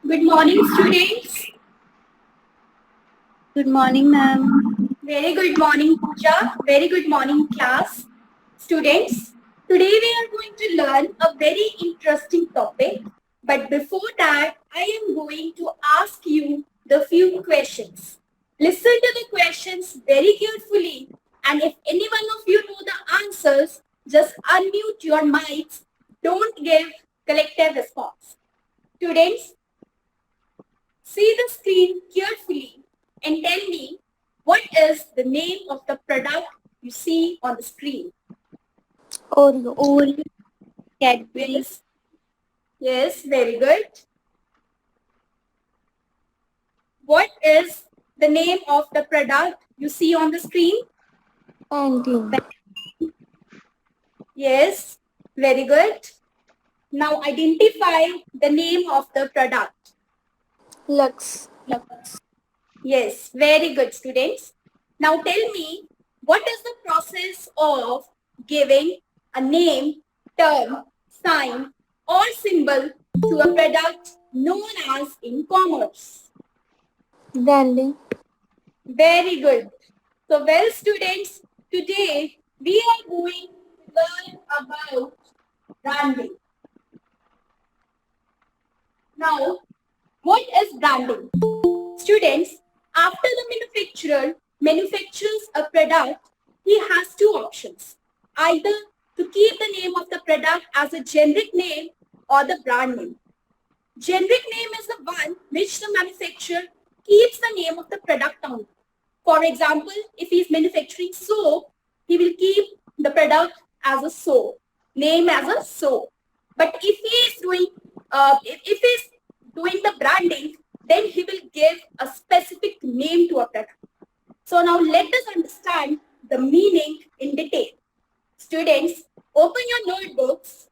Good morning, students. Good morning, ma'am. Very good morning, Pooja. Very good morning, class. Students, today we are going to learn a very interesting topic. But before that, I am going to ask you the few questions. Listen to the questions very carefully. And if any one of you know the answers, just unmute your mics. Don't give collective response. Students, see the screen carefully and tell me what is the name of the product you see on the screen. Oreo. Oreo. Cadbury. Yes, yes, very good. What is the name of the product you see on the screen? Pantene. Yes, very good. Now identify the name of the product. Lux. Yes, very good, students. Now tell me, what is the process of giving a name, term, sign, or symbol to a product known as in commerce? Branding. Very good. So, well, students, today we are going to learn about branding. Now, what is branding? Students, after the manufacturer manufactures a product, he has two options. Either to keep the name of the product as a generic name or the brand name. Generic name is the one which the manufacturer keeps the name of the product on. For example, if he is manufacturing soap, he will keep the product as a soap, name as a soap. But if he is doing, if he is doing the branding, then he will give a specific name to a product. So now let us understand the meaning in detail. Students, open your notebooks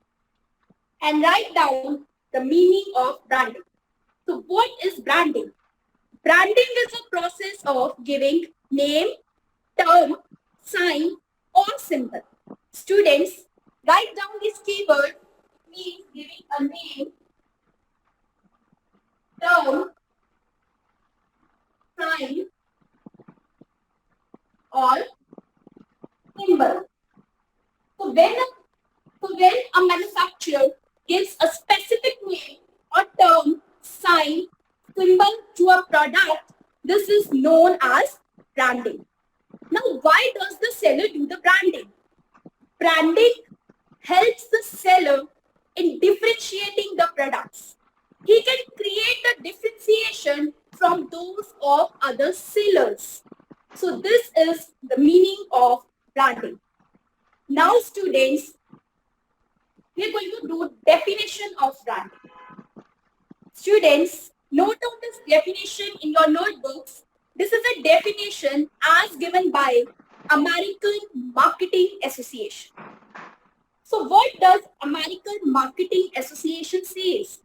and write down the meaning of branding. So what is branding? Branding is a process of giving name, term, sign, or symbol. Students, write down this keyword. It means giving a name, term, sign, or symbol. So when a manufacturer gives a specific name or term, sign, symbol to a product, this is known as branding. Now, why does the seller do the branding? Branding helps the seller in differentiating the products. He can create the differentiation from those of other sellers. So this is the meaning of branding. Now students, we are going to do definition of branding. Students, note down this definition in your notebooks. This is a definition as given by American Marketing Association. So what does American Marketing Association says?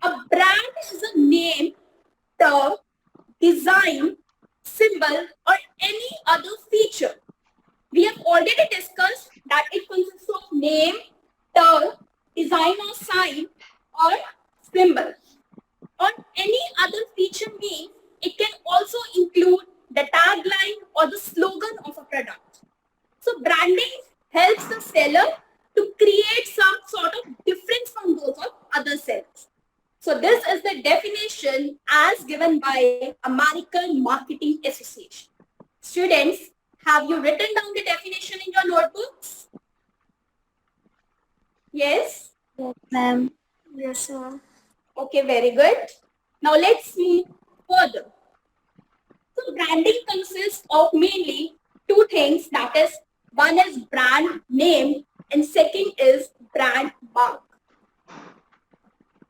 A brand is a name, term, design, symbol, or any other feature. We have already discussed that it consists of name, term, design or sign, or symbol. Or any other feature means it can also include the tagline or the slogan of a product. So branding helps the seller to create some sort of difference from those of other sellers. So this is the definition as given by American Marketing Association. Students, have you written down the definition in your notebooks? Yes? Yes, ma'am. Yes, sir. Okay, very good. Now let's move further. So branding consists of mainly two things, that is, one is brand name and second is brand mark.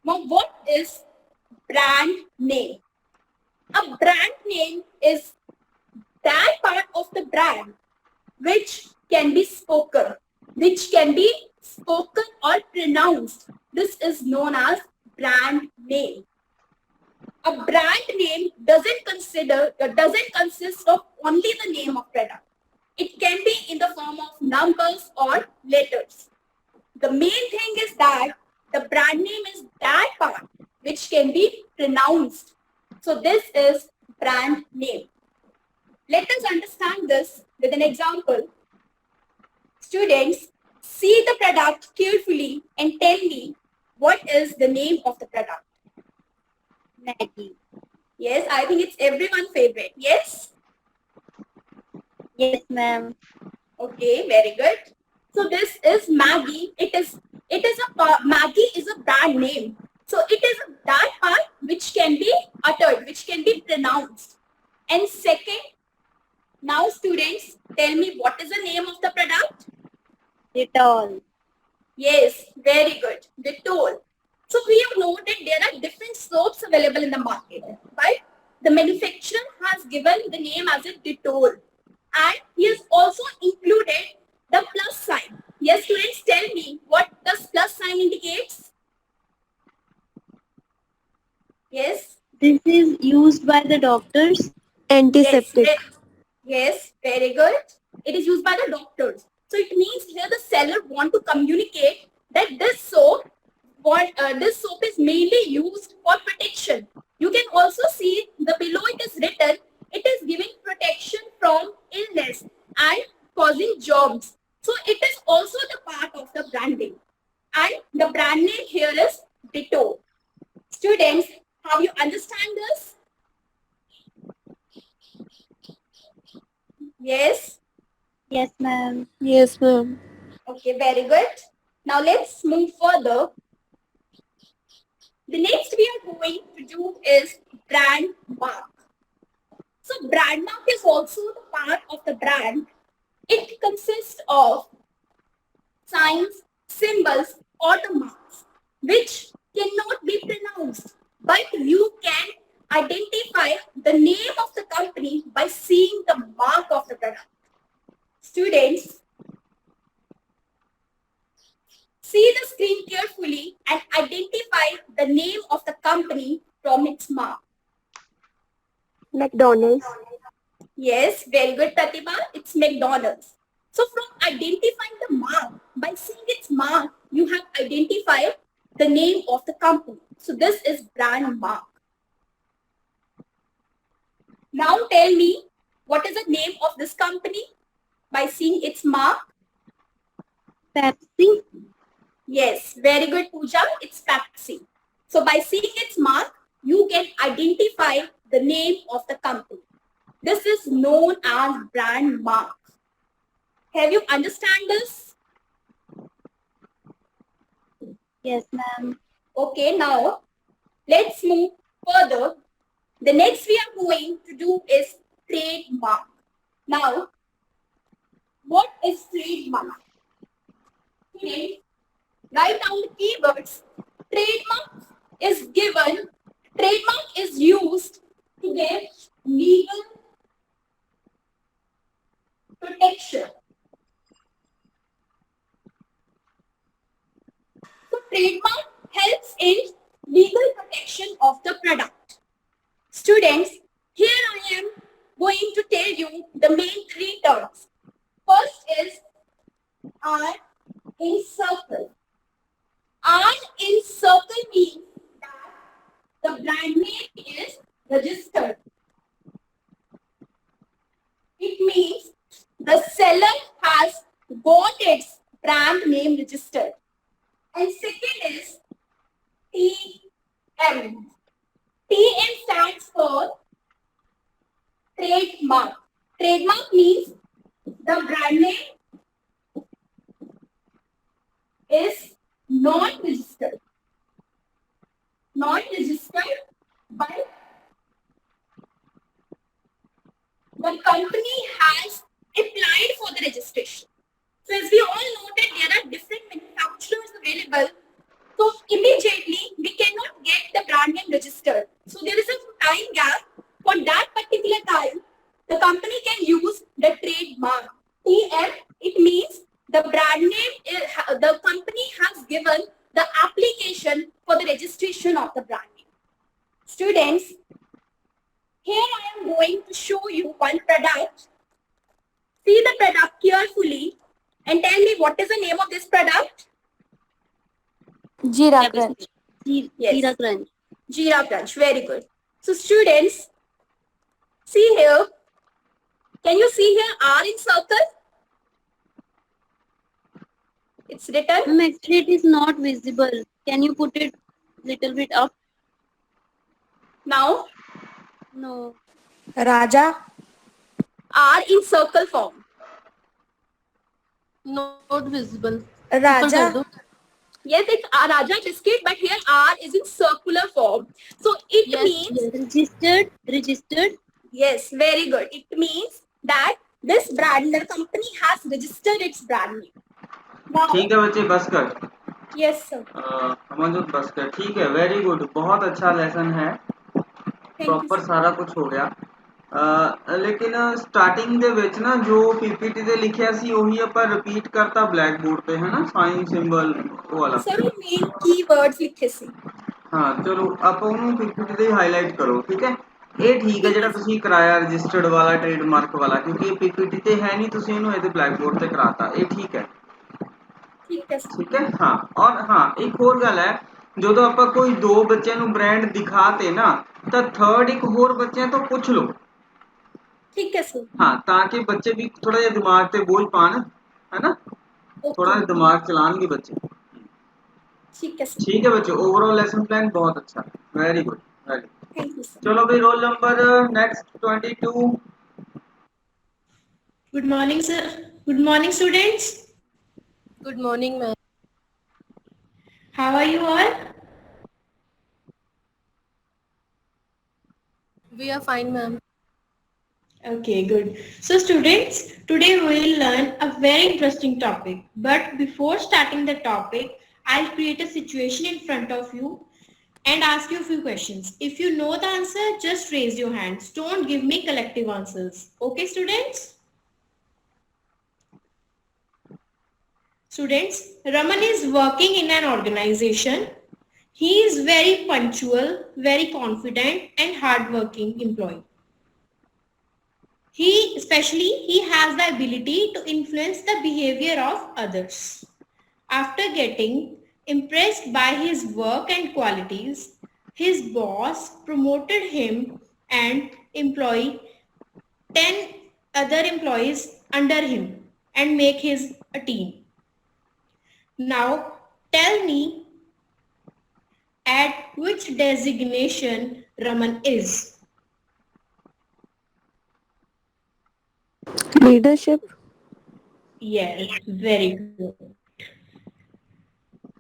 Now what is brand name? A brand name is that part of the brand which can be spoken, or pronounced. This is known as brand name. A brand name doesn't consist of only the name of product. It can be in the form of numbers or letters. The main thing is that the brand name is that part which can be pronounced. So this is brand name. Let us understand this with an example. Students, see the product carefully and tell me what is the name of the product. Maggie. Yes, I think it's everyone's favorite. Yes? Yes, ma'am. Okay, very good. So this is Maggie. Maggie is a brand name. So it is that part which can be uttered, which can be pronounced. And second, now students, tell me what is the name of the product? Dettol. Yes, very good. Dettol. So we have known that there are different soaps available in the market, but the manufacturer has given the name as a Dettol, and he has also included the plus sign. Yes, students, tell me what does plus sign indicates? Yes. This is used by the doctors. Yes. Antiseptic. Yes, very good. It is used by the doctors. So it means here the seller want to communicate that this soap is mainly used for protection. You can also see the below it is written, it is giving protection from illness and causing germs. So it is also the part of the branding. And the brand name here is Ditto. Students, have you understand this? Yes. Yes, ma'am. Yes, ma'am. Okay, very good. Now let's move further. The next we are going to do is brand mark. So brand mark is also the part of the brand. It consists of signs, symbols, or the marks, which cannot be pronounced, but you can identify the name of the company by seeing the mark of the product. Students, see the screen carefully and identify the name of the company from its mark. McDonald's. Yes, very good, Pratibha. It's McDonald's. So from identifying the mark, by seeing its mark, you have identified the name of the company. So this is brand mark. Now tell me, what is the name of this company by seeing its mark? Pepsi. Yes, very good, Pooja. It's Pepsi. So by seeing its mark, you can identify the name of the company. This is known as brand mark. Have you understand this? Yes, ma'am. Okay, now let's move further. The next we are going to do is trademark. Now, what is trademark? Okay, write down the keywords. Trademark is given, trademark is used to give legal protection. So trademark helps in legal protection of the product. Students, here I am going to tell you the main three terms. First is R in circle. R in circle means that the brand name is registered. It means the seller has got its brand name registered. And second is TM. TM stands for trademark. Trademark means the brand name is not registered. Not registered, but the company has applied for the registration. So as we all know that there are different manufacturers available, so immediately we cannot get the brand name registered. So there is a time gap. For that particular time, the company can use the trademark. TM, it means the brand name, the company has given the application for the registration of the brand name. Students, here I am going to show you one product. See the product carefully and tell me what is the name of this product? Jeera Crunch. Yes. Jeera Crunch. Jeera Crunch. Very good. So students, see here. Can you see here R in circle? It's written. Ma'am, actually it is not visible. Can you put it little bit up? Now No. Raja, R in circle form. Not visible. Raja, Yes, it's Raja biscuit, but here R is in circular form. So it Yes, means, yes. Registered. yes, very good. It means that this brand, the company has registered its brand name. Now, ठीक है बच्चे बस कर yes, sir. Amanjot बस कर ठीक है very good बहुत अच्छा लेसन है Thank you, ਪ੍ਰੋਪਰ sir. ਸਾਰਾ ਕੁਝ ਹੋ ਗਿਆ ਲੇਕਿਨ ਸਟਾਰਟਿੰਗ ਦੇ ਵਿੱਚ ਨਾ ਜੋ ਪੀਪੀਟੀ ਤੇ ਲਿਖਿਆ ਸੀ ਉਹੀ ਆਪਾਂ ਰਿਪੀਟ ਕਰਤਾ ਬਲੈਕ ਬੋਰਡ ਤੇ ਹੈ ਨਾ ਸਾਈਨ ਸਿੰਬਲ ਉਹ ਵਾਲਾ Sir, we main keywords ਲਿਖੇ ਸੀ. ਹਾਂ ਚਲੋ ਆਪਾਂ ਉਹਨੂੰ ਪੀਪੀਟੀ ਤੇ ਹਾਈਲਾਈਟ ਕਰੋ ਠੀਕ ਹੈ ਇਹ ਠੀਕ ਹੈ ਜਿਹੜਾ ਤੁਸੀਂ ਕਰਾਇਆ ਰਜਿਸਟਰਡ ਵਾਲਾ ਟ੍ਰੇਡਮਾਰਕ ਵਾਲਾ ਕਿਉਂਕਿ ਇਹ ਪੀਪੀਟੀ ਤੇ ਹੈ ਨਹੀਂ ਤੁਸੀਂ ਇਹਨੂੰ ਇਹਦੇ ਬਲੈਕ ਬੋਰਡ ਤੇ ਕਰਾਤਾ ਇਹ ਠੀਕ ਹੈ ਠੀਕ ਹੈ ਹਾਂ ਔਰ ਹਾਂ ਇੱਕ ਹੋਰ ਗੱਲ ਹੈ ਜਦੋਂ ਆਪਾਂ ਕੋਈ ਦੋ ਬੱਚਿਆਂ ਨੂੰ ਬ੍ਰਾਂਡ ਦਿਖਾਤੇ ਨਾ ਤਾਂ ਥਰਡ ਇੱਕ ਹੋਰ ਬੱਚਿਆਂ ਤੋਂ ਪੁੱਛ ਲਓ ਠੀਕ ਹੈ ਸਰ ਹਾਂ ਤਾਂ ਕਿ ਬੱਚੇ ਵੀ ਥੋੜਾ ਜਿਹਾ ਦਿਮਾਗ ਤੇ ਬੋਝ ਪਾਣ ਹੈਨਾ ਥੋੜਾ ਜਿਹਾ ਦਿਮਾਗ ਚਲਾਣਗੇ ਬੱਚੇ ठीक है बच्चों ओवरऑल लेसन प्लान बहुत अच्छा very good thank you sir चलो भाई roll number next 22 Good morning, sir. Good morning, students. good morning, ma'am. How are you all? We are fine, ma'am. Okay, good. So, students, today we will learn a very interesting topic. But before starting the topic, I'll create a situation in front of you and ask you a few questions. If you know the answer, just raise your hands. Don't give me collective answers. Okay, students? Students, Raman is working in an organization. He is very punctual, very confident and hardworking employee. He has the ability to influence the behavior of others. After getting impressed by his work and qualities, his boss promoted him and employ 10 other employees under him and make his a team. Now tell me at which designation Raman is. Leadership. Yes, very good.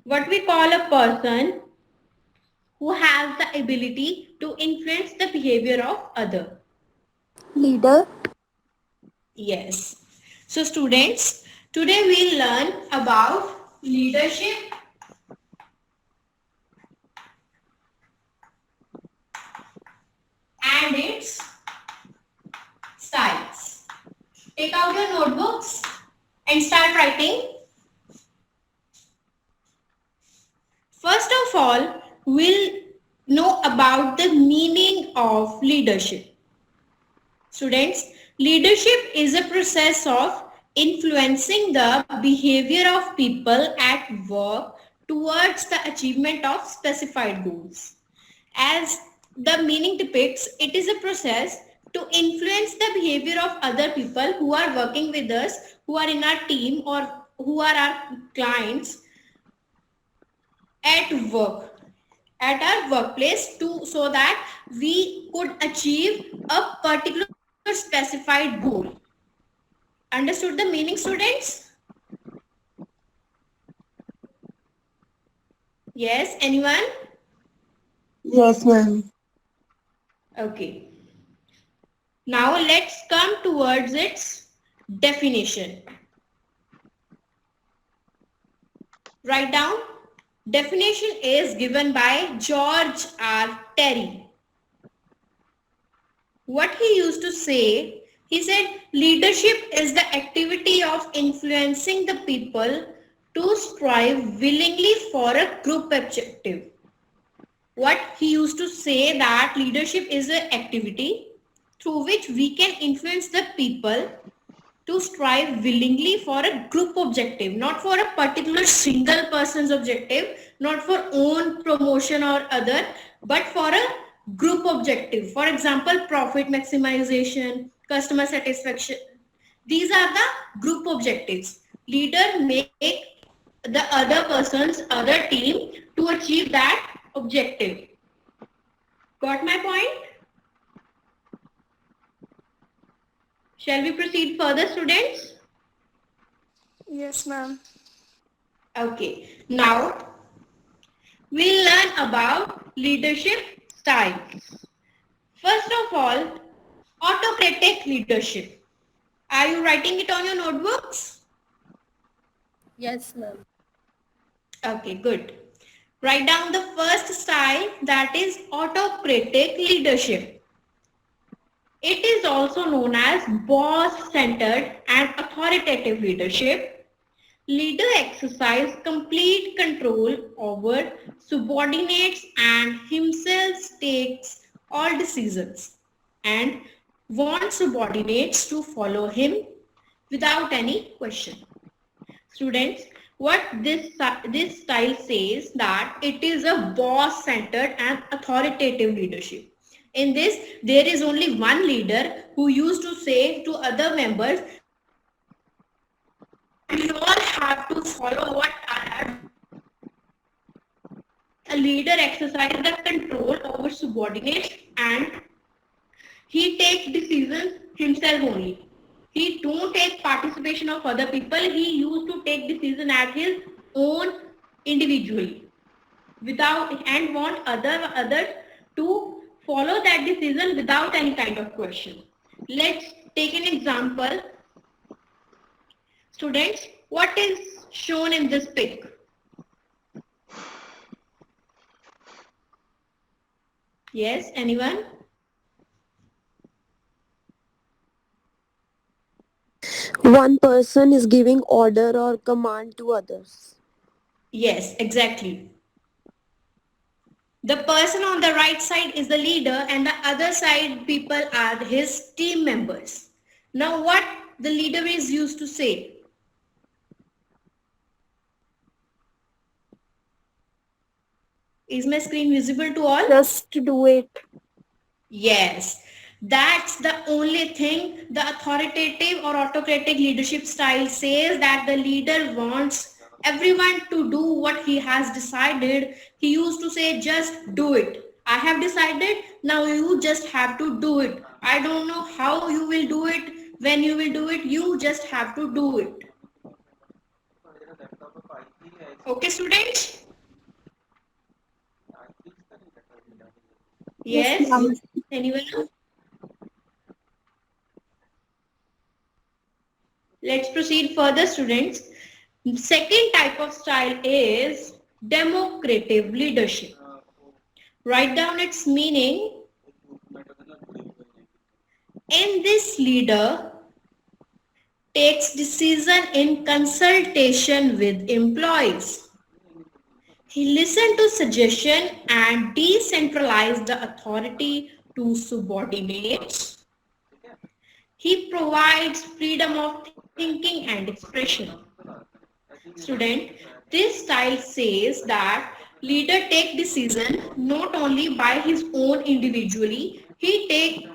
What we call a person who has the ability to influence the behavior of other. Leader. Yes. So students, today we'll learn about leadership and its styles. Take out your notebooks and start writing. First of all, we'll know about the meaning of leadership. Students, leadership is a process of influencing the behavior of people at work towards the achievement of specified goals. As the meaning depicts, it is a process to influence the behavior of other people who are working with us, who are in our team or who are our clients at work, at our workplace, so that we could achieve a particular specified goal. Understood the meaning, students? Yes, anyone? Yes, ma'am. Okay. Now let's come towards its definition. Write down. Definition is given by George R. Terry. What he used to say, he said, leadership is the activity of influencing the people to strive willingly for a group objective. What he used to say that leadership is an activity through which we can influence the people to strive willingly for a group objective, not for a particular single person's objective, not for own promotion or other, but for a group objective. For example, profit maximization, customer satisfaction. These are the group objectives. Leader make the other person's other team to achieve that objective. Got my point? Shall we proceed further, students? Yes, ma'am. Okay. Now, we'll learn about leadership styles. First of all, autocratic leadership. Are you writing it on your notebooks? Yes, ma'am. Okay, good. Write down the first style, that is autocratic leadership. It is also known as boss-centered and authoritative leadership. Leader exercise complete control over subordinates and himself takes all decisions and wants subordinates to follow him without any question. Students, what this style says that it is a boss-centered and authoritative leadership. In this, there is only one leader who used to say to other members, you all have to follow what I have. A leader exercises the control over subordinates and he takes decisions himself only. He don't take participation of other people. He used to take decision at his own individually without and want others to follow that decision without any kind of question. Let's take an example. Students, what is shown in this pic? Yes, anyone? One person is giving order or command to others. Yes, exactly. The person on the right side is the leader and the other side people are his team members. Now what the leader is used to say? Is my screen visible to all? Just to do it. Yes, that's the only thing the authoritative or autocratic leadership style says, that the leader wants everyone to do what he has decided. He used to say, just do it. I have decided, now you just have to do it. I don't know how you will do it, when you will do it, you just have to do it. Okay, students? Yes? Anyone else? Let's proceed further, students. Second type of style is democratic leadership. Write down its meaning. In this, leader takes decision in consultation with employees. He listened to suggestion and decentralized the authority to subordinates. He provides freedom of thinking and expression. Student, this style says that leader take decision not only by his own individually, he take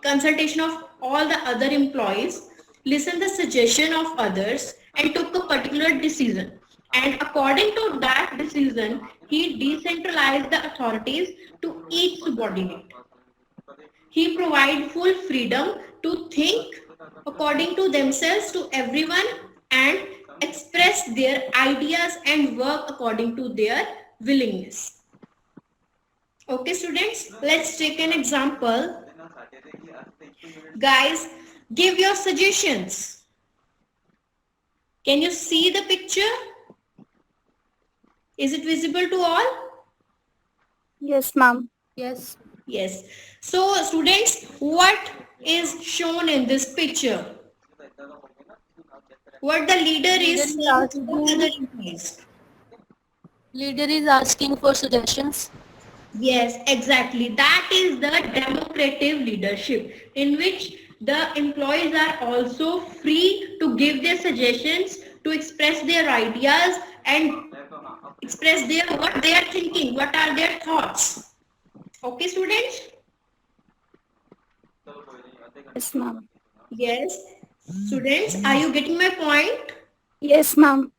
consultation of all the other employees, listen the suggestion of others and took a particular decision. And according to that decision, he decentralized the authorities to each subordinate. He provides full freedom to think according to themselves to everyone and express their ideas and work according to their willingness. Okay, students, let's take an example. Guys, give your suggestions. Can you see the picture? Is it visible to all? Yes, ma'am. Yes. Yes. So, students, what is shown in this picture? What the leader is saying to the other employees. Leader is asking for suggestions. Yes, exactly. That is the democratic leadership in which The employees are also free to give their suggestions, to express their ideas and express their what they are thinking, what are their thoughts. Okay, students? Yes, ma'am. Yes. Students, are you getting my point? Yes, ma'am.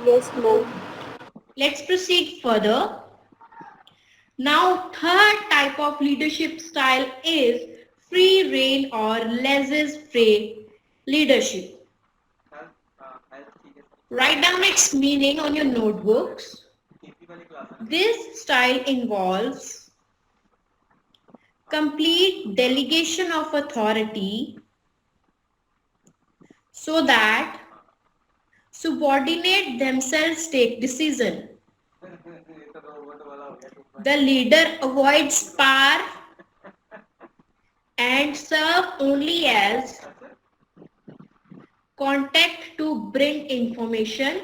Yes, ma'am. Let's proceed further. Now, third type of leadership style is free reign or laissez-faire leadership. Write down its meaning on your notebooks. This style involves complete delegation of authority so that subordinate themselves take decision. The leader avoids power and serve only as contact to bring information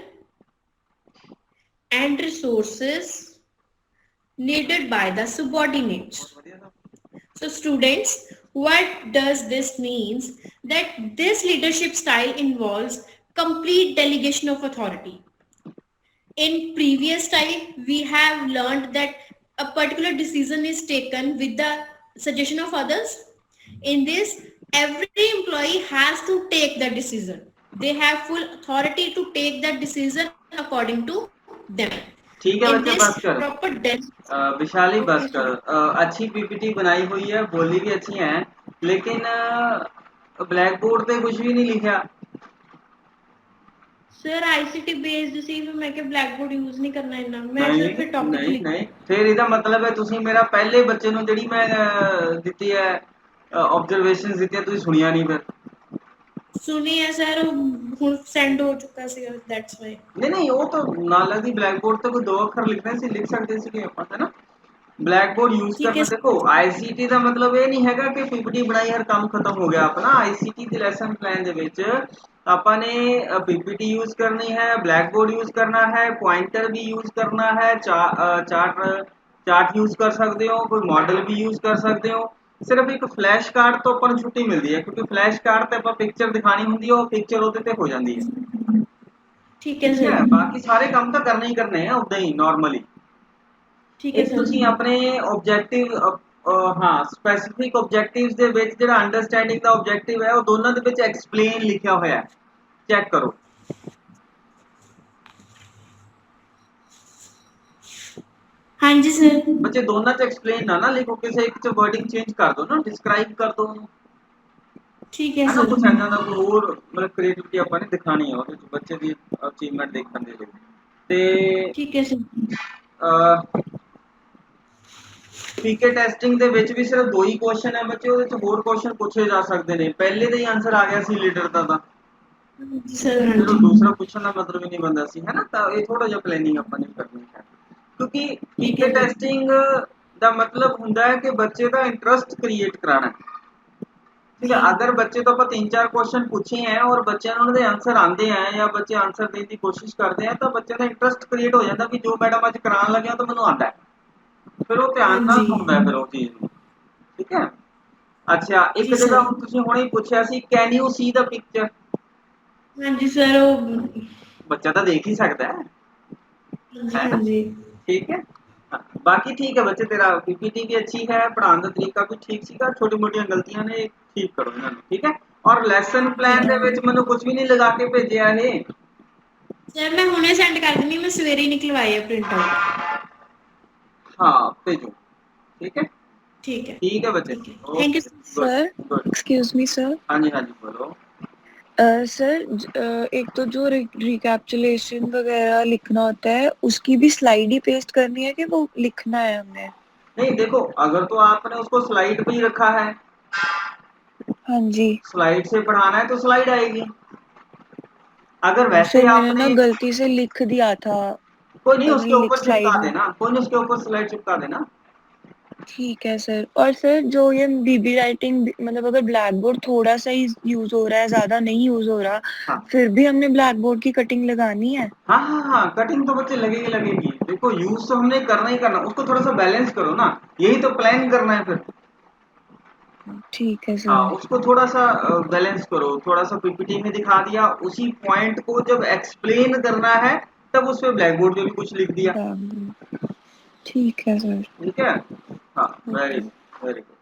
and resources needed by the subordinates. So students, what does this means? That this leadership style involves complete delegation of authority. In previous time, we have learned that a particular decision is taken with the suggestion of others. In this, every employee has to take the decision. They have full authority to take that decision according to them. ठीक है In बच्चे, this बस कर। proper Vishali okay, बस कर। अच्छी PPT बनाई हुई है, बोली भी अच्छी है, लेकिन ब्लैक बोर्ड पे कुछ भी नहीं लिखा। सर आईसीटी बेस्ड ਸੀ ਫਿਰ ਮੈਂ ਕਿ ਬਲੈਕ ਬੋਰਡ ਯੂਜ਼ ਨਹੀਂ ਕਰਨਾ ਇੰਨਾ ਮੈਂ नहीं ਸਿਰਫ ਫਿਰ ਟੌਪਿਕ नहीं ਲਿਖ नहीं, फिर ਇਹਦਾ ਮਤਲਬ ਹੈ ਤੁਸੀਂ ਮੇਰਾ ਪਹਿਲੇ ਬੱਚੇ ਨੂੰ ਜਿਹੜੀ ਮੈਂ ਦਿੱਤੀ ਹੈ ਆਬਜ਼ਰਵੇਸ਼ਨਸ ਦਿੱਤੀਆਂ ਤੁਸੀਂ ਸੁਣੀਆਂ ਨਹੀਂ ਫਿਰ। ਸੁਣੀ ਹੈ ਸਰ ਹੁਣ ਸੈਂਡ ਹੋ ਚੁੱਕਾ ਸੀ ਦੈਟਸ ਵਾਈ ਨਹੀਂ ਉਹ ਤਾਂ ਨਾਲ ਲੱਗਦੀ ਬਲੈਕ ਬੋਰਡ ਤੇ ਕੋਈ ਦੋ ਅੱਖਰ ਲਿਖਣੇ ਸੀ, ਲਿਖ ਸਕਦੇ ਸੀਗੇ ਆਪਾਂ, ਹੈ ਨਾ। ਬਲੈਕ ਬੋਰਡ ਯੂਜ਼ ਠੀਕ ਹੈ ਕਰਨਾ, ਦੇਖੋ ਆਈਸੀਟੀ ਦਾ ਮਤਲਬ ਇਹ ਨਹੀਂ ਹੈਗਾ ਕਿ ਪੀਪੀਟੀ ਬਣਾਈ ਹਰ ਕੰਮ ਖਤਮ ਹੋ ਗਿਆ ਆਪਣਾ। ਆਈਸੀਟੀ ਦੇ ਲੈਸਨ ਪਲਾਨ ਦੇ ਵਿੱਚ ਆਪਾਂ ਨੇ ਪੀਪੀਟੀ ਯੂਜ਼ ਕਰਨੀ ਹੈ, ਬਲੈਕ ਬੋਰਡ ਯੂਜ਼ ਕਰਨਾ ਹੈ, ਪੁਆਇੰਟਰ ਵੀ ਯੂਜ਼ ਕਰਨਾ ਹੈ, ਚਾਰਟ ਯੂਜ਼ ਕਰ ਸਕਦੇ ਹੋ, ਕੋਈ ਮਾਡਲ ਵੀ ਯੂਜ਼ ਕਰ ਸਕਦੇ ਹੋ। ਸਿਰਫ ਇੱਕ ਫਲੈਸ਼ ਕਾਰਡ ਤੋਂ ਆਪਾਂ ਨੂੰ ਛੁੱਟੀ ਮਿਲਦੀ ਹੈ, ਕਿਉਂਕਿ ਫਲੈਸ਼ ਕਾਰਡ ਤੇ ਆਪਾਂ ਪਿਕਚਰ ਦਿਖਾਣੀ ਹੁੰਦੀ ਹੈ, ਉਹ ਪਿਕਚਰ ਉਹਦੇ ਤੇ ਹੋ ਜਾਂਦੀ ਹੈ। ਠੀਕ ਹੈ ਠੀਕ ਸਰ ਹੈ, ਬਾਕੀ ਸਾਰੇ ਕੰਮ ਤਾਂ ਕਰਨੇ ਹੀ ਕਰਨੇ ਆ ਉਦਾਂ ਹੀ ਨਾਰਮਲੀ। ਠੀਕ ਹੈ ਇੱਕ ਸਰ ਤੁਸੀਂ ਆਪਣੇ ਆਬਜੈਕਟਿਵ, ਹਾਂ ਸਪੈਸੀਫਿਕ ਆਬਜੈਕਟਿਵਸ ਦੇ ਵਿੱਚ ਜਿਹੜਾ ਅੰਡਰਸਟੈਂਡਿੰਗ ਦਾ ਆਬਜੈਕਟਿਵ ਹੈ ਉਹ ਦੋਨਾਂ ਦੇ ਵਿੱਚ ਐਕਸਪਲੇਨ ਲਿਖਿਆ ਹੋਇਆ ਹੈ, ਚੈੱਕ ਕਰੋ। ਹਾਂਜੀ ਸਰ ਬੱਚੇ ਦੋਨਾਂ 'ਚ ਐਕਸਪਲੇਨ ਨਾ ਲਿਖੋ, ਕਿਸੇ ਇੱਕ 'ਚ ਵਰਡਿੰਗ ਚੇਂਜ ਕਰ ਦਿਓ ਨਾ, ਡਿਸਕ੍ਰਾਈਬ ਕਰ ਦਿਓ ਉਹਨੂੰ, ਠੀਕ ਹੈ ਹੈ ਨਾ। ਸਰ ਕੁਛ ਐਦਾਂ ਦਾ ਕੋਈ ਹੋਰ ਮਤਲਬ ਕ੍ਰੀਏਟਿਵਿਟੀ ਆਪਾਂ ਨੇ ਦਿਖਾਣੀ ਹੈ ਉਹਦੇ 'ਚ ਬੱਚੇ ਦੀ ਅਚੀਵਮੈਂਟ ਦੇਖਣ ਦੇ ਲਈ। ਤੇ ਠੀਕ ਹੈ ਸਰ ਪੀਕੇ ਟੈਸਟਿੰਗ ਦੇ ਵਿੱਚ ਵੀ ਸਿਰਫ 2 ਹੀ ਕੁਐਸਚਨ ਹੈ ਬੱਚੇ, ਉਹਦੇ 'ਚ ਹੋਰ ਕੁਐਸਚਨ ਪੁੱਛੇ ਜਾ ਸਕਦੇ ਨੇ। ਪਹਿਲੇ ਦਾ ਹੀ ਆਨਸਰ ਆ ਗਿਆ ਸੀ ਲੀਡਰ ਦਾ ਤਾਂ ਸਰ ਫਿਰ ਉਹ ਹਾਂਜੀ ਦੂਸਰਾ ਪੁੱਛਣ ਦਾ ਮਤਲਬ ਹੀ ਨਹੀਂ ਬਣਦਾ ਸੀ, ਹੈ ਨਾ। ਤਾਂ ਇਹ ਥੋੜਾ ਜਿਹਾ ਪਲੈਨਿੰਗ ਆਪਾਂ ਨੇ ਕਰਨੀ ਹੈ, ਕਿਉਂਕਿ ਠੀਕ ਪੀਕੇ ਹੈ ਸਰ ਟੈਸਟਿੰਗ ਦਾ ਮਤਲਬ ਹੁੰਦਾ ਹੈ ਕਿ ਬੱਚੇ ਦਾ ਇੰਟਰਸਟ ਕ੍ਰੀਏਟ ਕਰਾਣਾ। ਠੀਕ ਹੈ, ਜੀ ਅਗਰ ਬੱਚੇ ਤੋਂ ਆਪਾਂ 3-4 ਕੁਐਸਚਨ ਪੁੱਛੇ ਹੈ ਔਰ ਬੱਚਿਆਂ ਨੂੰ ਉਹਨਾਂ ਦੇ ਆਨਸਰ ਆਉਂਦੇ ਆ ਜਾਂ ਬੱਚੇ ਆਨਸਰ ਦੇਣ ਦੀ ਕੋਸ਼ਿਸ਼ ਕਰਦੇ ਆ, ਤਾਂ ਬੱਚਿਆਂ ਦਾ ਇੰਟਰਸਟ ਕ੍ਰੀਏਟ ਹੋ ਜਾਂਦਾ ਵੀ ਜੋ ਮੈਡਮ ਅੱਜ ਕਰਾਉਣ ਲੱਗਿਆ ਤਾਂ ਮੈਨੂੰ ਆਉਂਦਾ ਹੈ, ਫਿਰ ਉਹ ਧਿਆਨ ਨਾਲ ਹਾਂਜੀ ਸੁਣਦਾ ਹੈ ਫਿਰ ਉਹ ਚੀਜ਼ ਨੂੰ। ਠੀਕ ਹੈ। ਅੱਛਾ, ਇੱਕ ਜੀ ਜਗ੍ਹਾ ਸਰ ਹੁਣ ਤੁਸੀਂ ਹੁਣੇ ਹੀ ਪੁੱਛਿਆ ਸੀ can you see the picture, ਹਾਂਜੀ ਸਰ ਉਹ ਬੱਚਾ ਤਾਂ ਦੇਖ ਹੀ ਸਕਦਾ ਹੈ, ਹਾਂਜੀ ਹੈ ਨਾ। ਹਾਂਜੀ ठीक है। हाँ, बाकी ठीक है बच्चे, तेरा पीपीटी भी अच्छी है, पढ़ाने का तरीका भी ठीक सीगा, छोटी मोटी गलतियां ने ठीक करो इन्होंने, ठीक है। और लेसन ठीक प्लान है ਦੇ ਵਿੱਚ ਮੈਨੂੰ ਕੁਝ ਵੀ ਨਹੀਂ ਲਗਾ ਕੇ ਭੇਜਿਆ ਇਹ। ਸਰ ਮੈਂ ਹੁਣੇ ਸੈਂਡ ਕਰ ਦਿੰਦੀ ਮੈਂ ਸਵੇਰੇ ਹੀ ਨਿਕਲਵਾਈ ਹੈ ਪ੍ਰਿੰਟ ਆਊਟ। हाँ भेजो, ठीक है। ठीक ठीक है बच्चे, है thank you okay good sir, good. Excuse me sir. हाँ जी हाँ जी बोलो। सर, एक तो जो रिकैप्चुलेशन वगैरह लिखना होता है उसकी भी स्लाइड ही पेस्ट करनी है कि वो लिखना है हमें? नहीं देखो, अगर तो आपने उसको स्लाइड पे ही रखा है, हाँ जी। स्लाइड से पढ़ाना है तो स्लाइड आएगी। अगर वैसे सर मैंने ना आपने, गलती से लिख दिया था, कोई नहीं और उसके मैंने लिख ऊपर चिपका स्लाइड में। देना, कोई नहीं उसके ऊपर स्लाइड चिपका देना। ठीक है सर। और सर जो ये बीबी राइटिंग, मतलब अगर ब्लैक बोर्ड थोड़ा सा ही यूज हो रहा है, ज्यादा नहीं यूज हो रहा, हाँ फिर भी हमने ब्लैक बोर्ड की कटिंग लगानी है? हाँ हाँ हाँ, कटिंग तो बच्चे लगेगी लगेगी। देखो यूज तो हमने करना ही करना, उसको थोड़ा सा बैलेंस करो ना, यही तो प्लान करना है फिर। ठीक है हाँ, सर। उसको थोड़ा सा बैलेंस करो, थोड़ा सा पीपीटी में दिखा दिया, उसी पॉइंट को जब एक्सप्लेन करना है तब उस पे ब्लैक बोर्ड पे भी कुछ लिख दिया। ठीक है सर। ठीक है, हाँ, very very good.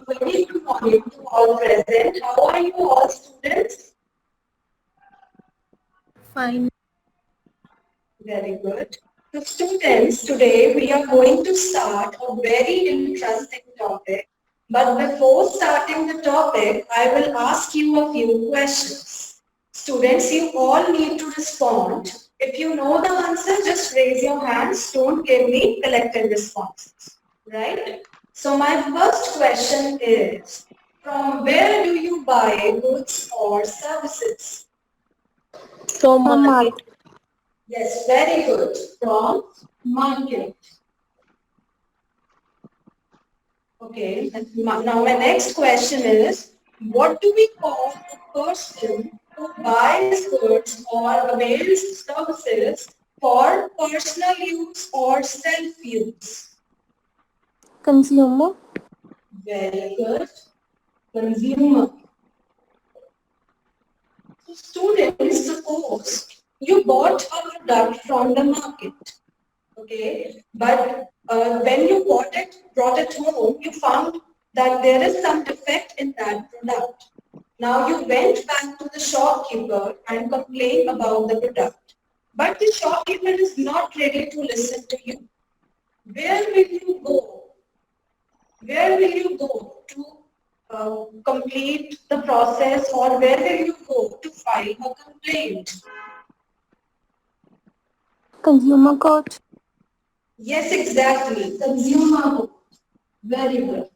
Very good morning to all present. How are you all students? Fine. Very good. So students, today we are going to start a very interesting topic. But before starting the topic, I will ask you a few questions. Students, you all need to respond. If you know the answer, just raise your hands. Don't give me collective responses. Right? So my first question is, from where do you buy goods or services? From market. Yes, very good. From market. Okay. Now my next question is, what do we call a person who buys goods or avails services for personal use or self-use? Consumer. Very good. Consumer. So students, suppose you bought a product from the market. Okay, but when you brought it home, you found that there is some defect in that product. Now you went back to the shopkeeper and complained about the product. But the shopkeeper is not ready to listen to you. Where will you go? Where will you go to complete the process, or where will you go to file a complaint? Consumer court. Yes, exactly. Consumer. Very good.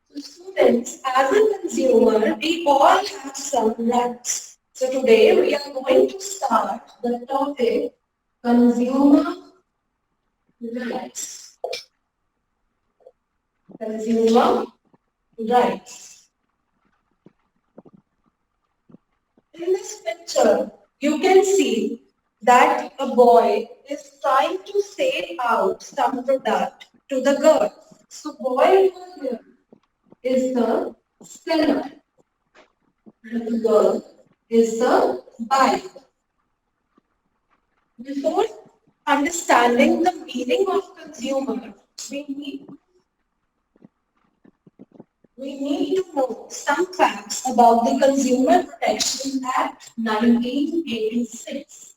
So students, as a consumer, we all have some rights. So today we are going to start the topic consumer rights. Consumer rights. In this picture, you can see that a boy is trying to sell out some product to the girl. So boy over here is the seller and the girl is the buyer. Before understanding the meaning of consumer, we need to know some facts about the Consumer Protection Act 1986.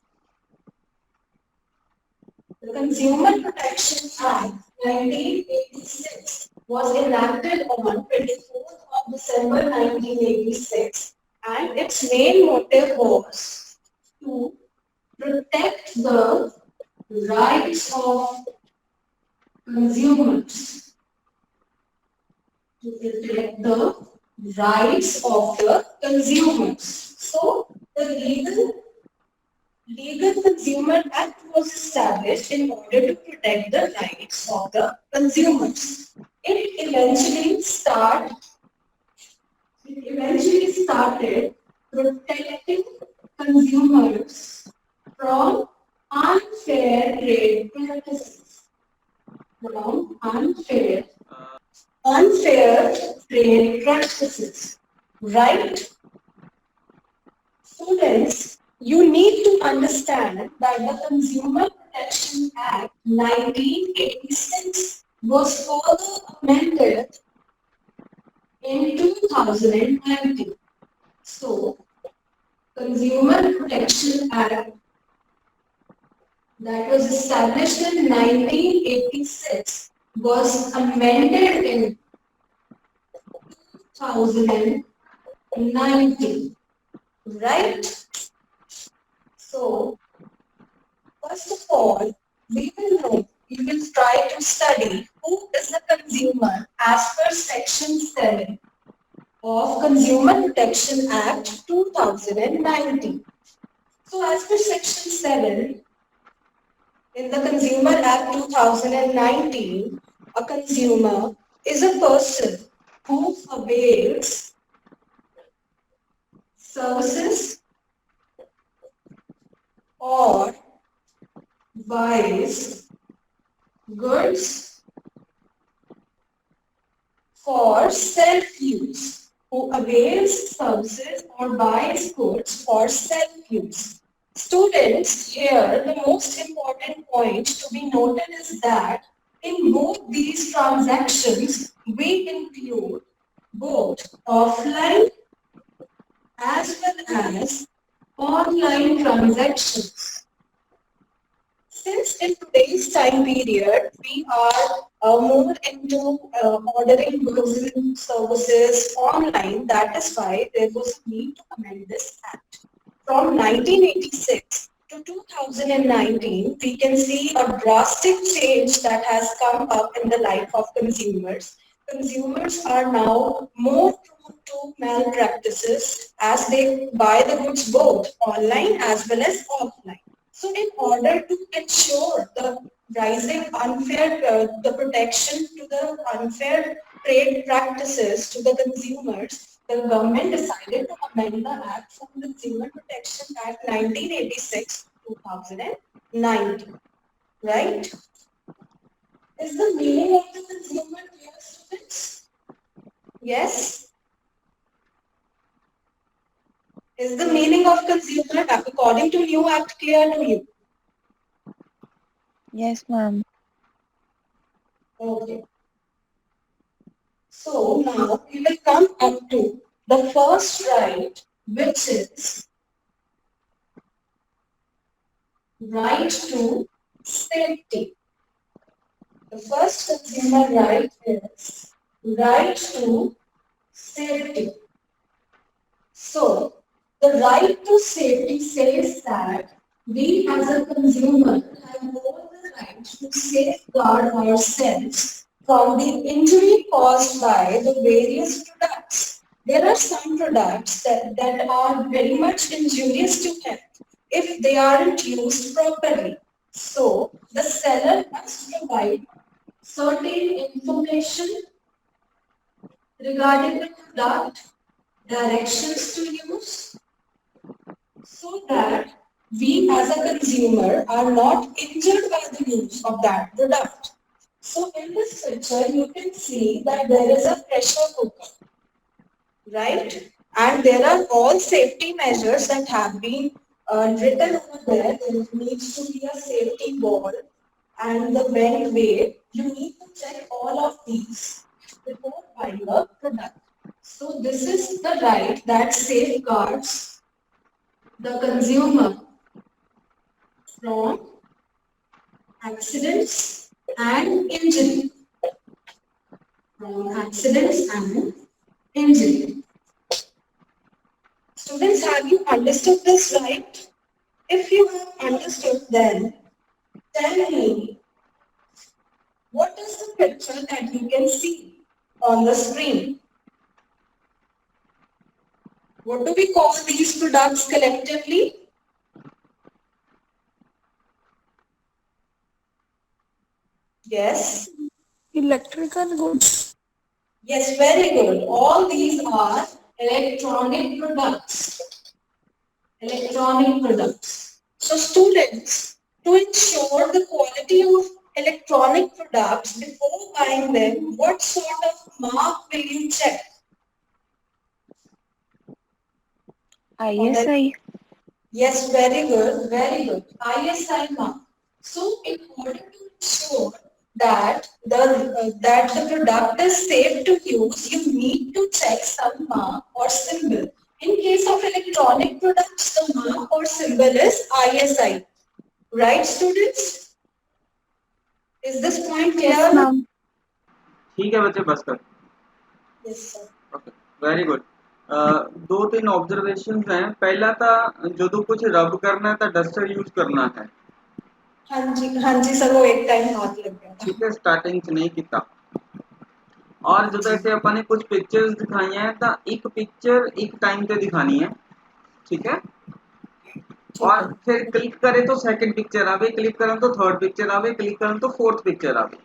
The Consumer Protection Act 1986 was enacted on 24th of December 1986, and its main motive was to protect the rights of consumers, to protect the rights of the consumers. So the Legal Consumer Act was established in order to protect the rights of the consumers. It eventually started protecting consumers from unfair trade practices. From unfair trade practices. Right? Students, you need to understand that the Consumer Protection Act 1986 was further amended in 2019. So, Consumer Protection Act that was established in 1986 was amended in 2019. Right? So, first of all, we will try to study who is the consumer as per Section 7 of Consumer Protection Act 2019. So, as per Section 7 in the Consumer Act 2019, a consumer is a person who avails services or buys goods for self-use, who avails services or buys goods for self-use. Students, here the most important point to be noted is that in both these transactions, we include both offline as well as online transactions. Since in today's time period, we are more into ordering goods and services online, that is why there was a need to amend this Act. From 1986 to 2019, we can see a drastic change that has come up in the life of consumers. Consumers are now more prone to malpractices as they buy the goods both online as well as offline. So in order to ensure the rising the protection to the unfair trade practices to the consumers, the government decided to amend the Act from Consumer Protection Act 1986 to 2019. Right? Is the meaning of the consumer clear, students? Yes? Is the meaning of consumer according to new Act clear to you? Yes, ma'am. Okay. So now we will come up to the first right, which is right to safety. The first consumer right is right to safety. So the right to safety says that we as a consumer have all the right to safeguard ourselves from the injury caused by the various products. There are some products that are very much injurious to health if they aren't used properly. So the seller must provide certain information regarding the product, directions to use, so that we as a consumer are not injured by the use of that product. So in this picture, you can see that there is a pressure cooker, right? And there are all safety measures that have been written over there. There needs to be a safety wall and the vent way. You need to check all of these before buying a product. So this is the right that safeguards the consumer from accidents and injury. From accidents and injury. Students, have you understood this right? If you have understood, then tell me, what is the picture that you can see on the screen? What do we call these products collectively? Yes? Electrical goods. Yes, very good. All these are electronic products. Electronic products. So students, to ensure the quality of electronic products before buying them, what sort of mark will you check? ISI. Yes, very good, very good. ISI mark. So in order to ensure that the product is safe to use, you need to check some mark or symbol. In case of electronic products, the mark or symbol is ISI. Right, students? Is this point clear? Yes, ma'am. ठीक है बच्चे बस कर Yes, sir. Okay very good दो तीन observations हैं पहला ਤਾਂ ਜਦੋਂ ਕੁਝ ਰਬ ਕਰਨਾ ਹੈ ਤਾਂ ਡਸਟਰ ਯੂਜ਼ ਕਰਨਾ ਹੈ हाँ जी सर वो एक टाइम हाथ लग गया था ठीक है स्टार्टिंग ਚ ਨਹੀਂ ਕੀਤਾ और ਜਦੋਂ ਇੱਥੇ ਆਪਾਂ ਨੇ ਕੁਝ ਪਿਕਚਰਸ ਦਿਖਾਈਆਂ ਹੈ ਤਾਂ ਇੱਕ ਪਿਕਚਰ ਇੱਕ ਟਾइम ਤੇ ਦਿਖਾਣੀ ਹੈ ठीक है और फिर क्लिक करे तो सेकंड पिक्चर आवे क्लिक करन तो थर्ड पिक्चर आवे क्लिक करन तो फोर्थ पिक्चर आवे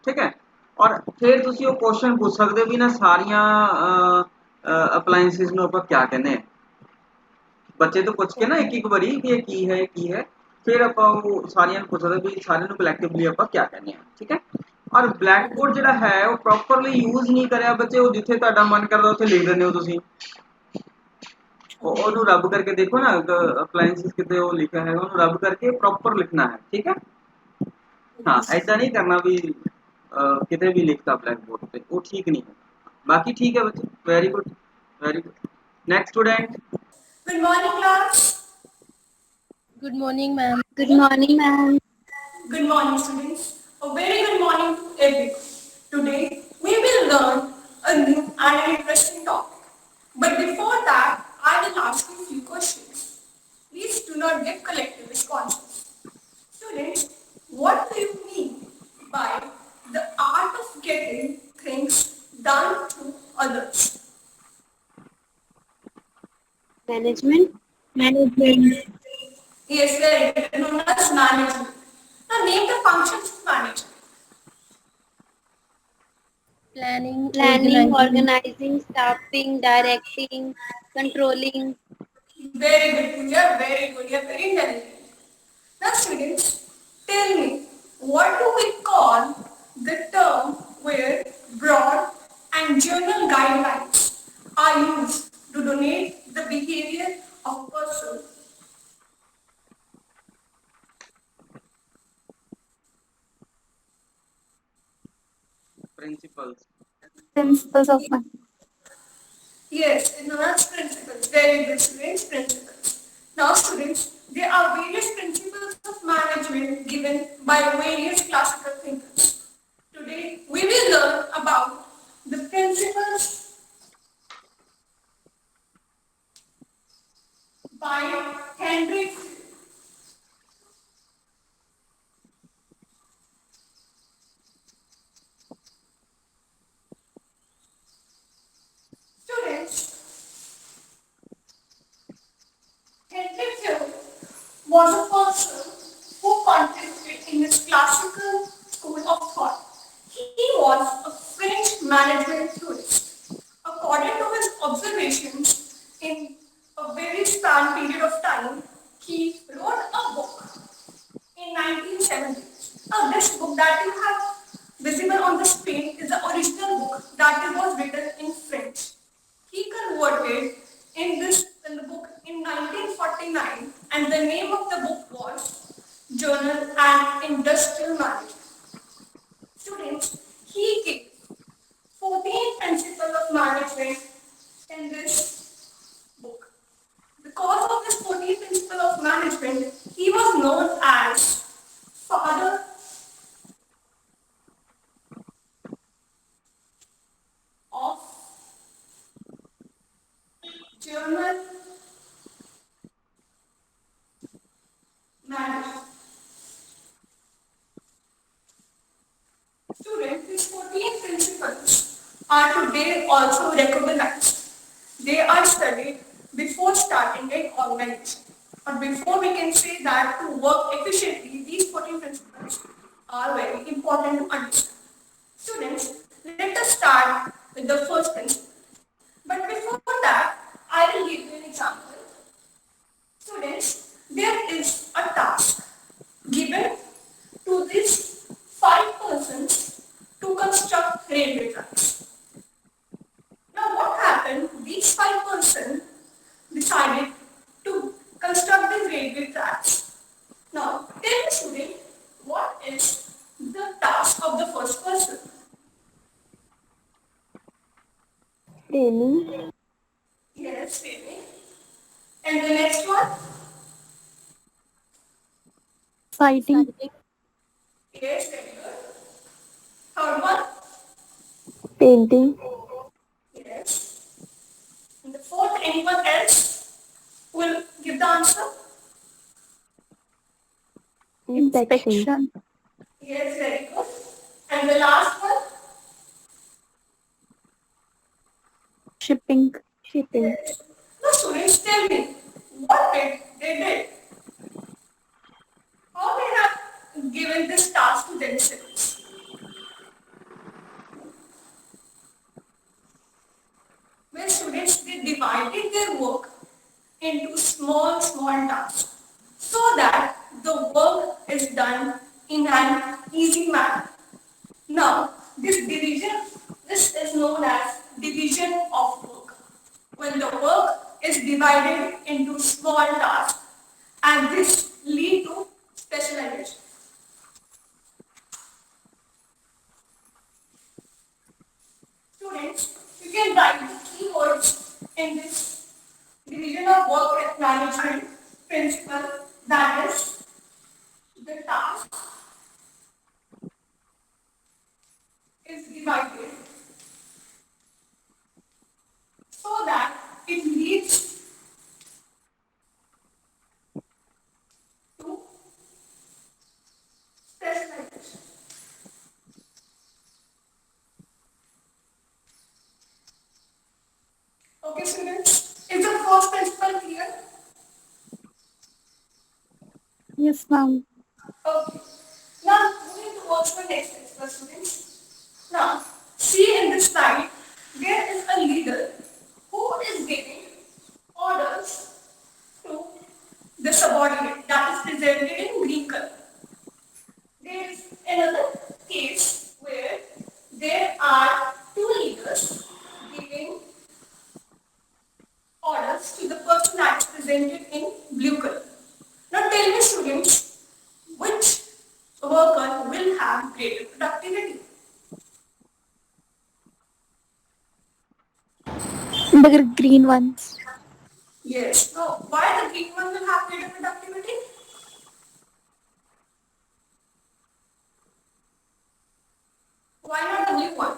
ठीक है और फिर ਤੁਸੀਂ ਉਹ ਕੁਐਸਚਨ ਪੁੱਛ ਸਕਦੇ ਹੋ ਵੀ ਨਾ ਸਾਰੀਆਂ ਅਪਲਾਈਐਂਸਿਸ ਨੂੰ ਆਪਾਂ ਕੀ ਕਹਿੰਦੇ ਆ ਬੱਚੇ ਤੋਂ ਪੁੱਛ ਕੇ ਨਾ ਇੱਕ ਇੱਕ ਵਾਰੀ ਕਿ ਇਹ ਕੀ ਹੈ ਫਿਰ ਆਪਾਂ ਉਹ ਸਾਰਿਆਂ ਨੂੰ ਪੁੱਛਦੇ ਵੀ ਸਾਰਿਆਂ ਨੂੰ ਕਲੈਕਟਿਵਲੀ ਆਪਾਂ ਕੀ ਕਹਿੰਦੇ ਆ, ਠੀਕ ਹੈ। ਔਰ ਬਲੈਕ ਬੋਰਡ ਜਿਹੜਾ ਹੈ ਉਹ ਪ੍ਰੋਪਰਲੀ ਯੂਜ਼ ਨਹੀਂ ਕਰਿਆ ਬੱਚੇ, ਉਹ ਜਿੱਥੇ ਤੁਹਾਡਾ ਮਨ ਕਰਦਾ ਉੱਥੇ ਲਿਖ ਦਿੰਦੇ ਹੋ ਤੁਸੀਂ। ਉਹਨੂੰ ਰੱਬ ਕਰਕੇ ਦੇਖੋ ਨਾ, ਅਪਲਾਈਐਂਸਿਸ ਕਿਤੇ ਉਹ ਲਿਖਿਆ ਹੈਗਾ, ਉਹਨੂੰ ਰੱਬ ਕਰਕੇ ਪ੍ਰੋਪਰ ਲਿਖਣਾ ਹੈ, ਠੀਕ ਹੈ। ਹਾਂ, ਐਦਾਂ ਨਹੀਂ ਕਰਨਾ ਵੀ ਕਿਤੇ ਵੀ ਲਿਖਤਾ ਬਲੈਕ ਬੋਰਡ ਤੇ, ਉਹ ਠੀਕ ਨਹੀਂ ਹੈ। ਬਾਕੀ ਠੀਕ ਹੈ ਬੱਚੇ, very good, very good. Next student. Good morning, class. Good morning, ma'am. Good morning, ma'am. Good morning, students. A very good morning to everyone. Today, we will learn a new and an interesting topic. But before that, I will ask you a few questions. Please do not give collective responses. Students, what do you mean by the art of getting things done to others? Management. Management. Yes, very good. Known as management. Now name the functions of management. Planning, organizing, staffing, directing, controlling. Very good. You are very good. You are very intelligent. Now students, tell me, what do we call the term where broad and general guidelines are used to donate the behavior of a person? Principles. Principles of Yes, it known as principles. Very good, students, principles. Now students, there are various principles of management given by various classical thinkers. Today, we will learn about the principles by Henry. Students, Henry Field was a person who contributed in his classical school of thought. He was a French management theorist. According to his observations in a very span period of time, he wrote a book in 1970. Now this book that you have visible on the screen is the original book that was written in French. He converted in the book in 1949, and the name of the book was Journal and Industrial Management. Students, he gave 14 principles of management in this book. Because of this 14 principle of management, he was known as father of German management. Students, these 14 principles are today also recognized. They are studied before starting an organization. Or before we can say that to work efficiently, these 14 principles are very important to understand. Students, let us start with the first principle. But before that, I will give you an example. Students, there is a task given to these 5 persons to construct railway tracks. Now what happened? These 5 persons decided to construct these railway tracks. Now tell me student, what is the task of the first person? Training. Yes, really. And the next one? Fighting. Yes, very good. Third one? Painting. Yes. And the fourth, anyone else will give the answer? Inspection. Yes, very good. And the last one? Shipping. Yes. Now students, tell me, what did they did? How they have given this task to themselves? Well, students, they divided their work into small tasks so that the done in an easy manner. Now, this is known as division of work. When the work is divided into small tasks, and this lead to specialization. Students, you can write the keywords in this division of work management principle, that is the task is divided so that it leads to specialization. Okay, students, is the first principle clear? Yes, ma'am. Okay. Now, moving towards the next principle, students. Now, see in this slide, there is a leader who is giving orders to the subordinate that is presented in green color. There is another case where there are two leaders giving orders to the person that is presented in blue color. Now tell me, students, which worker will have greater productivity? The green ones. Yes. So why the green one will have greater productivity? Why not the blue one?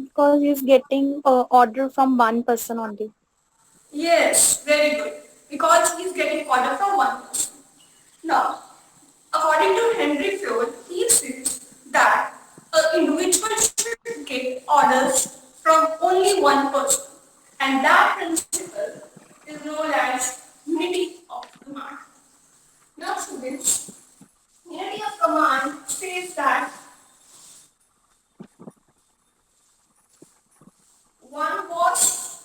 Because he's getting order from one person only. Yes, very good. Because he is getting order from one person. Now, according to Henry Ford, he says that an individual should get orders from only one person, and that principle is known as unity of command. Now, students, unity of command says that one boss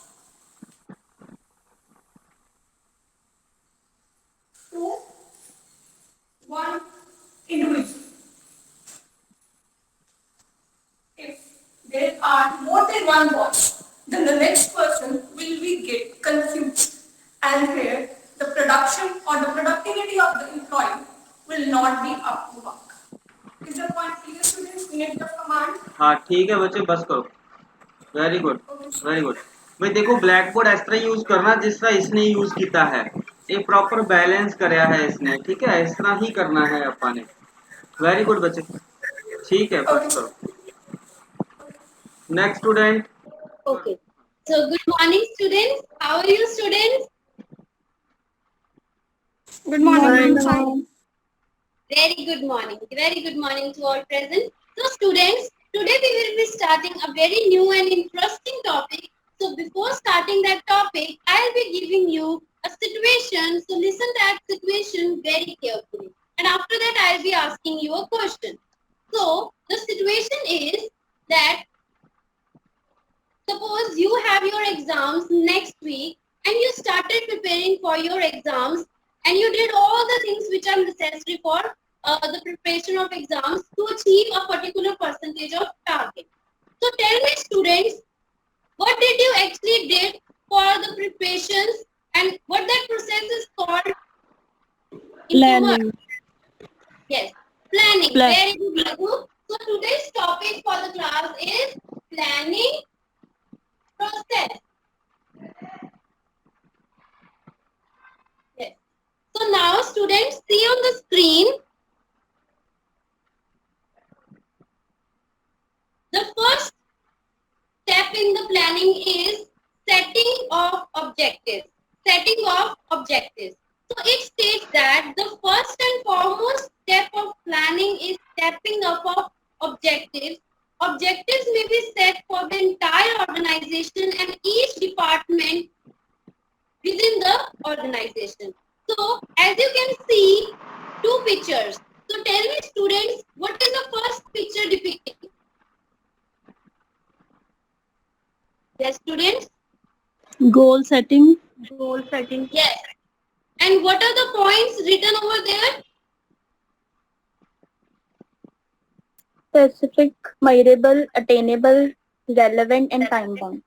to one individual. If there are more than one boss, then the next person will be get confused, and here the production or the productivity of the employee will not be up to mark. Is the point clear, students? Unity of command. हाँ ठीक है बच्चे बस करो very good very good भाई देखो black board इस तरह यूज करना जिस तरह इसने यूज किया है ये प्रॉपर बैलेंस कराया है इसने ठीक है इस तरह ही करना है अपन ने वेरी गुड बच्चे ठीक है बस Okay. करो next student Okay. So good morning, students. How are you, students? Good morning, Morning, ma'am. ma'am. Very good morning. Very good morning to all present. So students, today we will be starting a very new and interesting topic. So before starting that topic, I'll be giving you a situation. So listen to that situation very carefully. And after that, I'll be asking you a question. So the situation is that suppose you have your exams next week and you started preparing for your exams and you did all the things which are necessary for the preparation of exams to achieve a particular percentage of target. So tell me, students, what did you actually did for the preparations and what that process is called? Planning. Yes, planning. Plan. Very good, Raghu. So today's topic for the class is planning process. Yes. So now students see on the screen the first step in the planning is setting of objectives. Setting of objectives. So it states that the first and foremost step of planning is stepping up of objectives. Objectives may be set for the entire organization and each department within the organization. So as you can see, two pictures. So tell me, students, what is the first picture depicting? Yes, students? Goal setting. Yes. And what are the points points written over there? Specific, measurable, attainable, relevant, and time bound.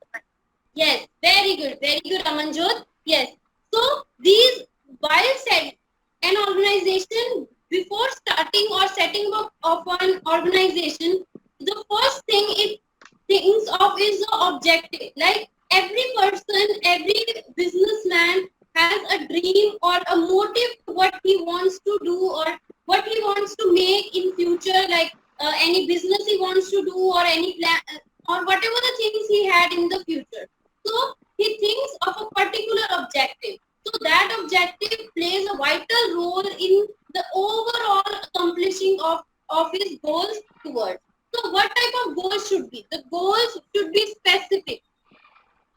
Yes, very good, Amanjot. Yes. So these, while set an organization, before starting or setting up of an organization, the first thing it thinks of is the objective. Like every person, every businessman has a dream or a motive to what he wants to do or what he wants to make in future, like any business he wants to do or any plan or whatever the things he had in the future. So he thinks of a particular objective. So that objective plays a vital role in the overall accomplishing of his goals towards. So what type of goals should be? The goals should be specific.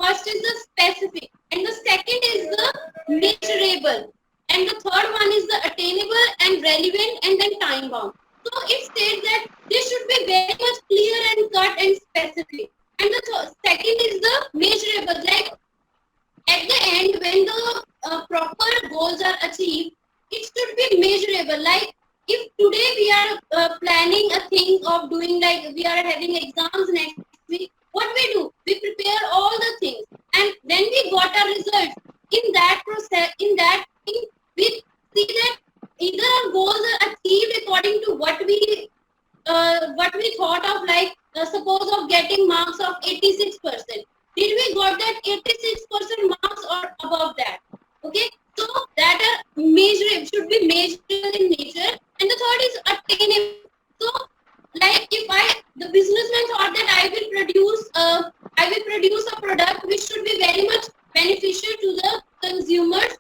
First is the specific, and the second is the measurable, and the third one is the attainable and relevant, and then time bound. So it states that this should be very much clear and cut and specific. And the second is the measurable, like at the end when the proper goals are achieved, it should be measurable. Like if today we are planning a thing of doing, like we are having exams next week, what we do, we prepare all the things, and when we got our results, in that process, in that thing, we see that either our goals are achieved according to what we thought of, like suppose of getting marks of 86%. Did we got that 86% marks or above that? Okay, so that are measurable, should be measurable in nature. And the third is attainable. So like if the businessman thought that I will produce a product which should be very much beneficial to the consumers,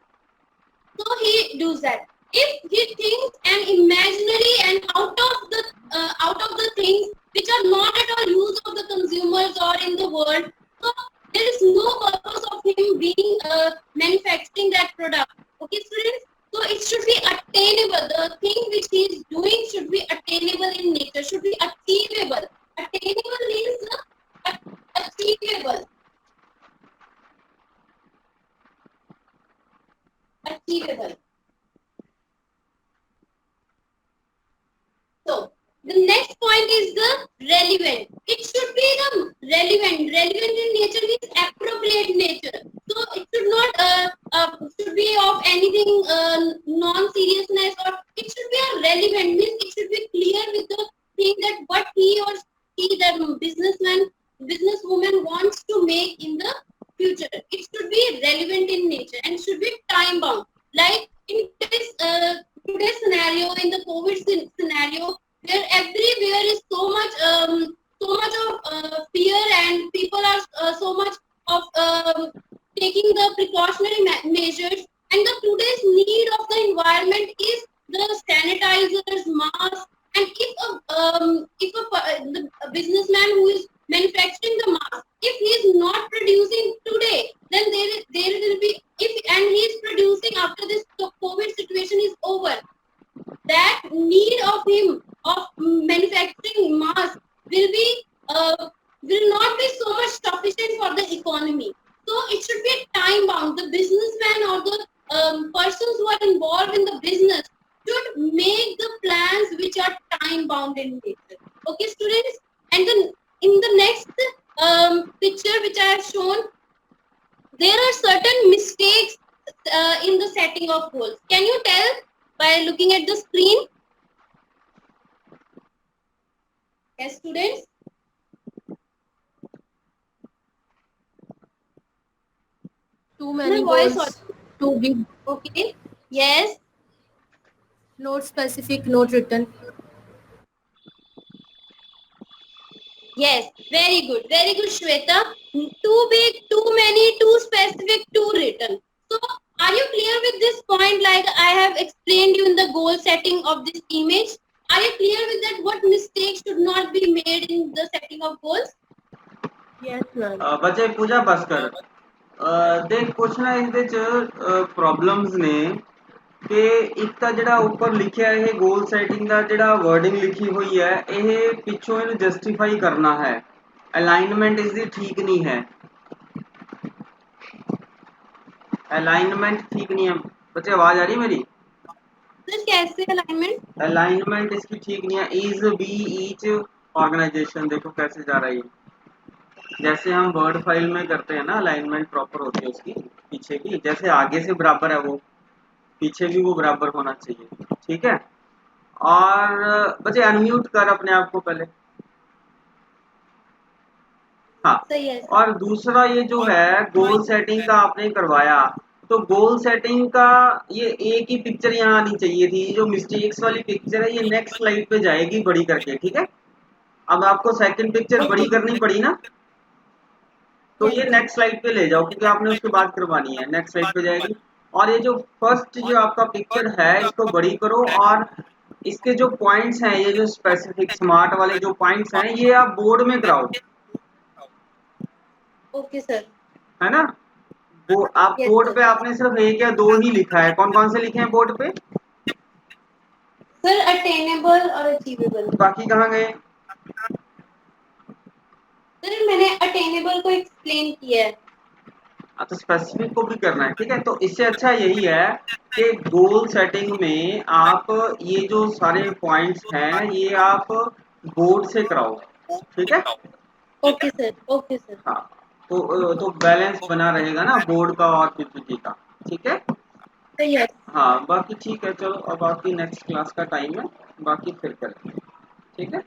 so he does that. If he thinks an imaginary and out of the things which are not at all use of the consumers or in the world, so there is no purpose of him being manufacturing that product. Okay, students. So it should be attainable. The thing which he is doing should be attainable in nature. Should be achievable. Attainable means achievable. Achievable. So the next point is the relevant. It should be the relevant. Relevant in nature means appropriate nature. So it should not should be of anything non-seriousness, or it should be a relevant means it should be clear with the thing that what he or she, the businesswoman wants to make in the future. It should be relevant in nature and should be time bound. Like in today's scenario, in the COVID scenario, where everywhere is so much of fear, and people are so much of taking the precautionary measures, and the today's need of the environment is the sanitizers, masks. And the businessman who is manufacturing the mask, if he is not producing today, then there will be, if and he is producing after this COVID situation is over, that need of him of manufacturing masks will not be so much sufficient for the economy. So it should be time bound. The businessman or the persons who are involved in the business should make the plans which are time bound in nature. Okay, students. And then in the next picture which I have shown, there are certain mistakes in the setting of goals. Can you tell by looking at the screen? Yes, students. Too many My voice goals, too big, okay. Yes. not specific, not written. Yes. Very good. Very good, Shweta. Too big, too many, too specific, too written. So, are you clear with this point? Like I have explained you in the goal setting of this image. Are you clear with that? What mistakes should not be made in the setting of goals? Yes, ma'am. ਬੱਚੇ ਪੂਜਾ ਬਸ ਕਰ ਦੇਖ ਕੁਛ ਨਾ ਇਹਦੇ ਚ problems ਨੇ ਕਿ ਇੱਕ ਤਾਂ ਜਿਹੜਾ ਉੱਪਰ ਲਿਖਿਆ ਇਹ ਗੋਲ ਸੈਟਿੰਗ ਦਾ ਜਿਹੜਾ ਵਰਡਿੰਗ ਲਿਖੀ ਹੋਈ ਹੈ ਇਹ ਪਿੱਛੋਂ ਇਹਨੂੰ ਜਸਟੀਫਾਈ ਕਰਨਾ ਹੈ ਅਲਾਈਨਮੈਂਟ ਇਸ ਦੀ ਠੀਕ ਨਹੀਂ ਹੈ ਅਲਾਈਨਮੈਂਟ ਠੀਕ ਨਹੀਂ ਹੈ ਬੱਚੇ ਆਵਾਜ਼ ਆ ਰਹੀ ਮੇਰੀ सर कैसे अलाइनमेंट? अलाइनमेंट इसकी ठीक नहीं है। इज बी ईच ऑर्गेनाइजेशन, देखो कैसे जा रही है। जैसे हम वर्ड फाइल में करते हैं ना, अलाइनमेंट प्रॉपर होती है उसकी पीछे की, जैसे आगे से बराबर है वो पीछे भी वो बराबर होना चाहिए, ठीक है। और बच्चे अनम्यूट कर अपने आप को पहले। हाँ, सही है सर। और दूसरा ये जो है गोल सेटिंग का आपने करवाया, तो गोल सेटिंग का ये एक ही पिक्चर यहाँ आनी चाहिए थी। जो मिस्टेक्स वाली पिक्चर है ये नेक्स्ट स्लाइड पे जाएगी बड़ी करके, ठीक है। अब आपको सेकंड पिक्चर बड़ी करनी पड़ी ना, तो यस ये सर। नेक्स्ट स्लाइड पे ले जाओ क्योंकि आपने उसके बाद करवानी है, नेक्स्ट स्लाइड पे जाएगी। और ये जो फर्स्ट जो आपका पिक्चर है इसको बड़ी करो, और इसके जो पॉइंट्स हैं, ये जो स्पेसिफिक स्मार्ट वाले जो पॉइंट्स हैं ये आप बोर्ड में कराओ, ओके सर। है ना। वो आप यस बोर्ड सर। पे आपने सिर्फ एक या दो ही लिखा है, कौन कौन से लिखे हैं बोर्ड पे? सर अटेनेबल और अचीवेबल। बाकी कहाँ गए? सर मैंने अटेनेबल को एक्सप्लेन किया है। तो स्पेसिफिक को भी करना है, ठीक है। तो इससे अच्छा यही है कि गोल सेटिंग में आप ये जो सारे पॉइंट्स हैं ये आप बोर्ड से कराओ, ठीक है। Okay sir. Okay sir. हाँ, तो बैलेंस बना रहेगा ना बोर्ड का और पीपीटी का, ठीक है। सही है। हाँ बाकी ठीक है, चलो अब आपकी नेक्स्ट क्लास का टाइम है, बाकी फिर करेंगे, ठीक है।